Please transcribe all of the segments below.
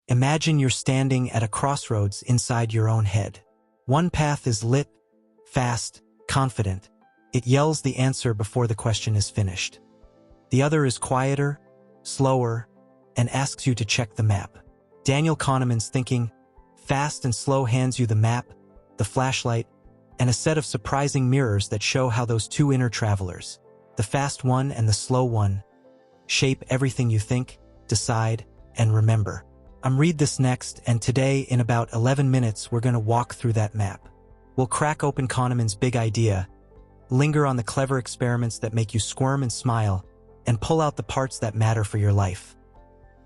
Imagine you're standing at a crossroads inside your own head. One path is lit, fast, confident. It yells the answer before the question is finished. The other is quieter, slower, and asks you to check the map. Daniel Kahneman's thinking, fast and slow, hands you the map, the flashlight, and a set of surprising mirrors that show how those two inner travelers, the fast one and the slow one, shape everything you think, decide, and remember. Read this next, and today, in about 11 minutes, we're going to walk through that map. We'll crack open Kahneman's big idea, linger on the clever experiments that make you squirm and smile, and pull out the parts that matter for your life.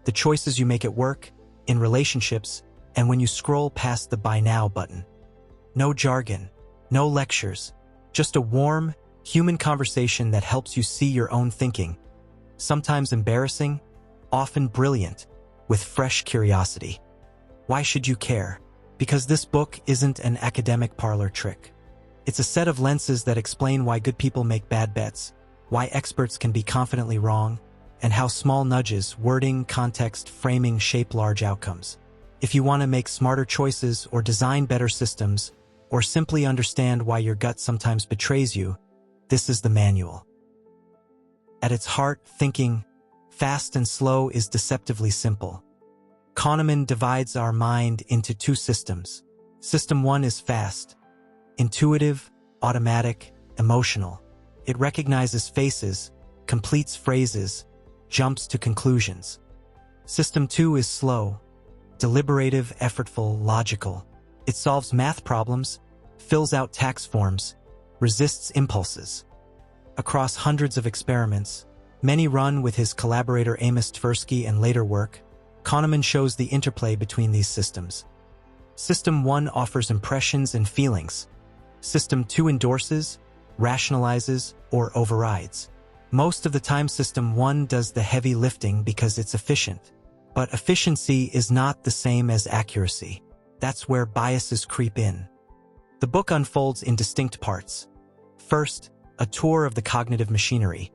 The choices you make at work, in relationships, and when you scroll past the Buy Now button. No jargon, no lectures, just a warm, human conversation that helps you see your own thinking, sometimes embarrassing, often brilliant, with fresh curiosity. Why should you care? Because this book isn't an academic parlor trick. It's a set of lenses that explain why good people make bad bets, why experts can be confidently wrong, and how small nudges, wording, context, framing shape large outcomes. If you want to make smarter choices or design better systems, or simply understand why your gut sometimes betrays you, this is the manual. At its heart, thinking fast and slow is deceptively simple. Kahneman divides our mind into two systems. System 1 is fast, intuitive, automatic, emotional. It recognizes faces, completes phrases, jumps to conclusions. System 2 is slow, deliberative, effortful, logical. It solves math problems, fills out tax forms, resists impulses. Across hundreds of experiments, many run with his collaborator Amos Tversky and later work, Kahneman shows the interplay between these systems. System 1 offers impressions and feelings. System 2 endorses, rationalizes, or overrides. Most of the time, System 1 does the heavy lifting because it's efficient. But efficiency is not the same as accuracy. That's where biases creep in. The book unfolds in distinct parts. First, a tour of the cognitive machinery.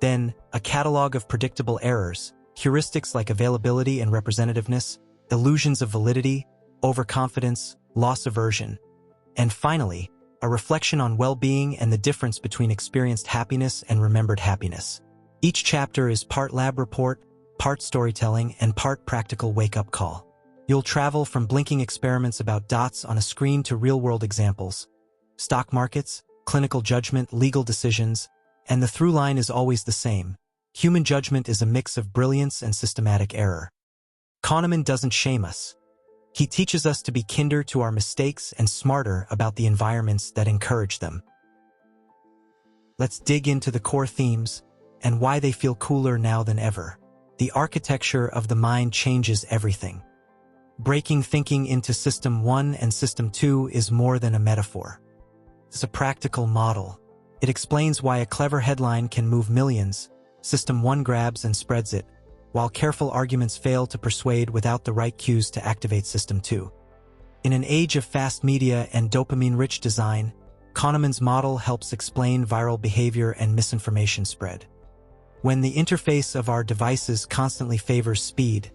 Then, a catalog of predictable errors, heuristics like availability and representativeness, illusions of validity, overconfidence, loss aversion. And finally, a reflection on well-being and the difference between experienced happiness and remembered happiness. Each chapter is part lab report, part storytelling, and part practical wake-up call. You'll travel from blinking experiments about dots on a screen to real-world examples, stock markets, clinical judgment, legal decisions, and the through line is always the same. Human judgment is a mix of brilliance and systematic error. Kahneman doesn't shame us. He teaches us to be kinder to our mistakes and smarter about the environments that encourage them. Let's dig into the core themes and why they feel cooler now than ever. The architecture of the mind changes everything. Breaking thinking into System 1 and System 2 is more than a metaphor. It's a practical model. It explains why a clever headline can move millions. System 1 grabs and spreads it, while careful arguments fail to persuade without the right cues to activate System 2. In an age of fast media and dopamine-rich design, Kahneman's model helps explain viral behavior and misinformation spread. When the interface of our devices constantly favors speed,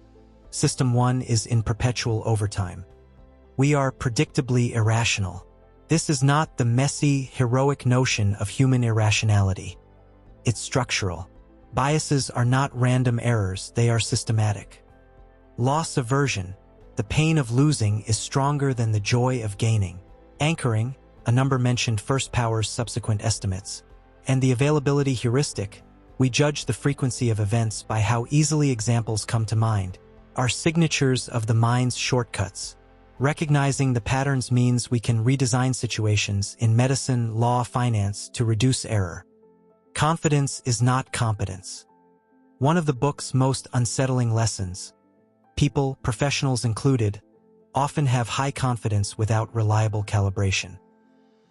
System 1 is in perpetual overtime. We are predictably irrational. This is not the messy, heroic notion of human irrationality. It's structural. Biases are not random errors, they are systematic. Loss aversion, the pain of losing, is stronger than the joy of gaining. Anchoring, a number mentioned first powers subsequent estimates. And the availability heuristic, we judge the frequency of events by how easily examples come to mind, are signatures of the mind's shortcuts. Recognizing the patterns means we can redesign situations in medicine, law, finance to reduce error. Confidence is not competence. One of the book's most unsettling lessons. People, professionals included, often have high confidence without reliable calibration.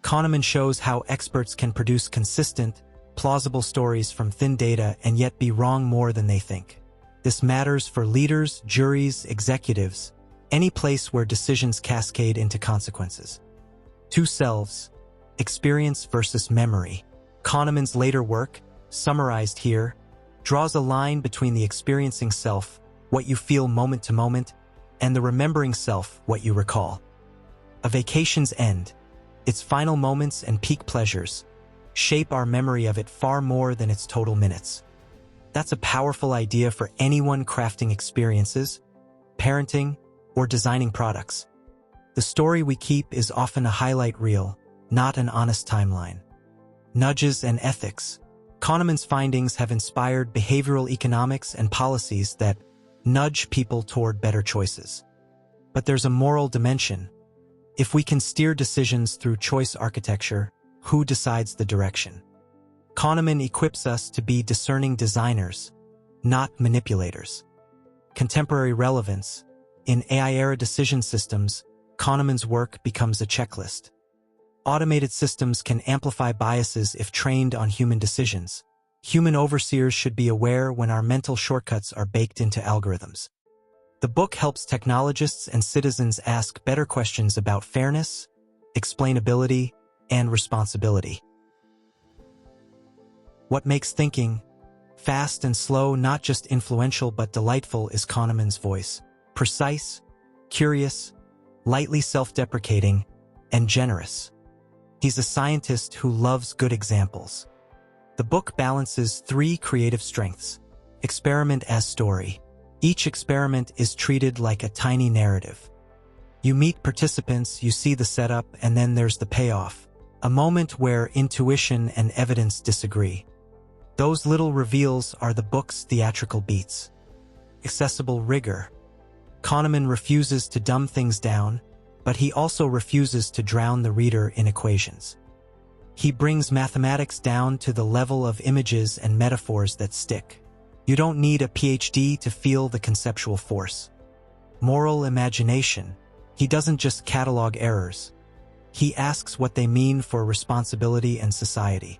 Kahneman shows how experts can produce consistent, plausible stories from thin data and yet be wrong more than they think. This matters for leaders, juries, executives, any place where decisions cascade into consequences. Two selves, experience versus memory. Kahneman's later work, summarized here, draws a line between the experiencing self, what you feel moment to moment, and the remembering self what you recall. A vacation's end, its final moments and peak pleasures, shape our memory of it far more than its total minutes. That's a powerful idea for anyone crafting experiences, parenting, or designing products. The story we keep is often a highlight reel, not an honest timeline. Nudges and ethics. Kahneman's findings have inspired behavioral economics and policies that nudge people toward better choices. But there's a moral dimension. If we can steer decisions through choice architecture, who decides the direction? Kahneman equips us to be discerning designers, not manipulators. Contemporary relevance. In AI-era decision systems, Kahneman's work becomes a checklist. Automated systems can amplify biases if trained on human decisions. Human overseers should be aware when our mental shortcuts are baked into algorithms. The book helps technologists and citizens ask better questions about fairness, explainability, and responsibility. What makes thinking fast and slow not just influential but delightful is Kahneman's voice. Precise, curious, lightly self-deprecating, and generous. He's a scientist who loves good examples. The book balances three creative strengths. Experiment as story. Each experiment is treated like a tiny narrative. You meet participants, you see the setup, and then there's the payoff. A moment where intuition and evidence disagree. Those little reveals are the book's theatrical beats. Accessible rigor. Kahneman refuses to dumb things down, but he also refuses to drown the reader in equations. He brings mathematics down to the level of images and metaphors that stick. You don't need a PhD to feel the conceptual force. Moral imagination. He doesn't just catalog errors. He asks what they mean for responsibility and society.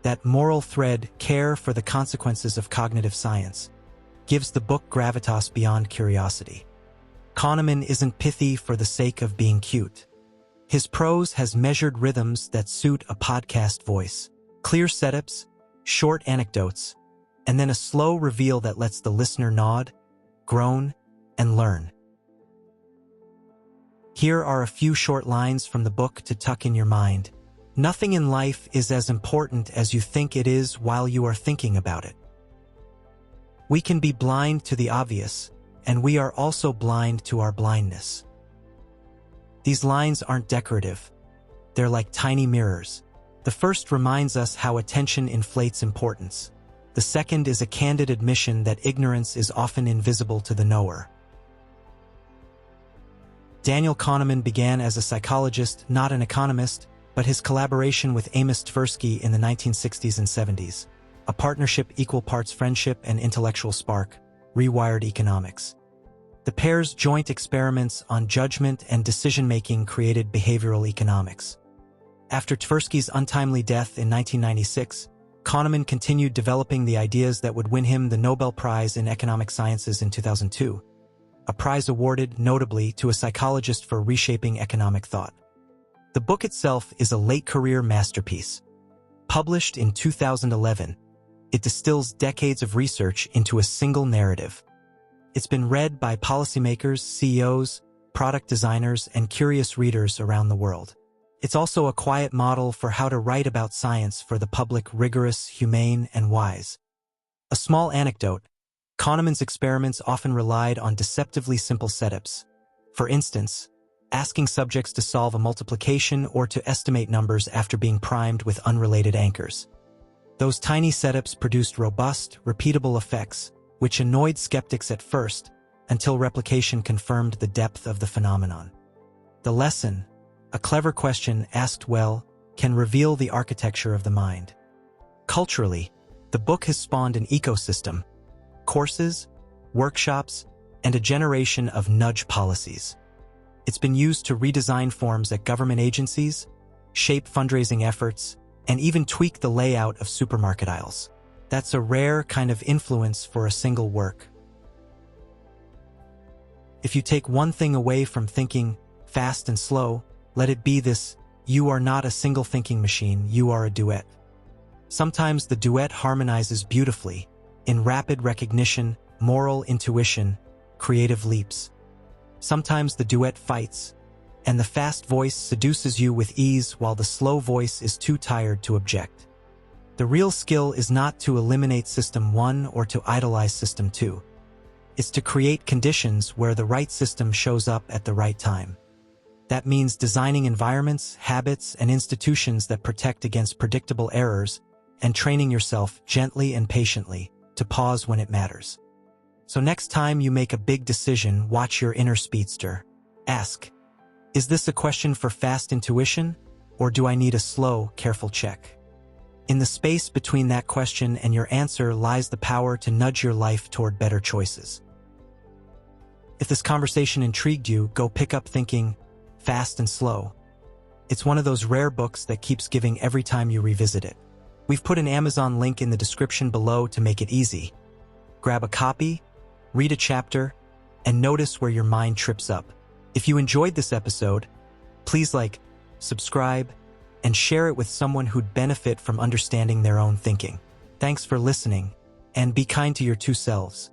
That moral thread, care for the consequences of cognitive science, gives the book gravitas beyond curiosity. Kahneman isn't pithy for the sake of being cute. His prose has measured rhythms that suit a podcast voice, clear setups, short anecdotes, and then a slow reveal that lets the listener nod, groan, and learn. Here are a few short lines from the book to tuck in your mind. Nothing in life is as important as you think it is while you are thinking about it. We can be blind to the obvious, and we are also blind to our blindness. These lines aren't decorative. They're like tiny mirrors. The first reminds us how attention inflates importance. The second is a candid admission that ignorance is often invisible to the knower. Daniel Kahneman began as a psychologist, not an economist, but his collaboration with Amos Tversky in the 1960s and 70s, a partnership equal parts friendship and intellectual spark, rewired economics. The pair's joint experiments on judgment and decision-making created behavioral economics. After Tversky's untimely death in 1996, Kahneman continued developing the ideas that would win him the Nobel Prize in Economic Sciences in 2002, a prize awarded, notably, to a psychologist for reshaping economic thought. The book itself is a late-career masterpiece. Published in 2011, it distills decades of research into a single narrative. It's been read by policymakers, CEOs, product designers, and curious readers around the world. It's also a quiet model for how to write about science for the public, rigorous, humane, and wise. A small anecdote: Kahneman's experiments often relied on deceptively simple setups. For instance, asking subjects to solve a multiplication or to estimate numbers after being primed with unrelated anchors. Those tiny setups produced robust, repeatable effects, which annoyed skeptics at first, until replication confirmed the depth of the phenomenon. The lesson: a clever question asked well can reveal the architecture of the mind. Culturally, the book has spawned an ecosystem: courses, workshops, and a generation of nudge policies. It's been used to redesign forms at government agencies, shape fundraising efforts, and even tweak the layout of supermarket aisles. That's a rare kind of influence for a single work. If you take one thing away from thinking fast and slow, let it be this: you are not a single thinking machine, you are a duet. Sometimes the duet harmonizes beautifully, in rapid recognition, moral intuition, creative leaps. Sometimes the duet fights, and the fast voice seduces you with ease while the slow voice is too tired to object. The real skill is not to eliminate System 1 or to idolize System 2. It's to create conditions where the right system shows up at the right time. That means designing environments, habits, and institutions that protect against predictable errors and training yourself gently and patiently to pause when it matters. So next time you make a big decision, watch your inner speedster. Ask, is this a question for fast intuition, or do I need a slow, careful check? In the space between that question and your answer lies the power to nudge your life toward better choices. If this conversation intrigued you, go pick up Thinking Fast and Slow. It's one of those rare books that keeps giving every time you revisit it. We've put an Amazon link in the description below to make it easy. Grab a copy, read a chapter, and notice where your mind trips up. If you enjoyed this episode, please like, subscribe, and share it with someone who'd benefit from understanding their own thinking. Thanks for listening, and be kind to your two selves.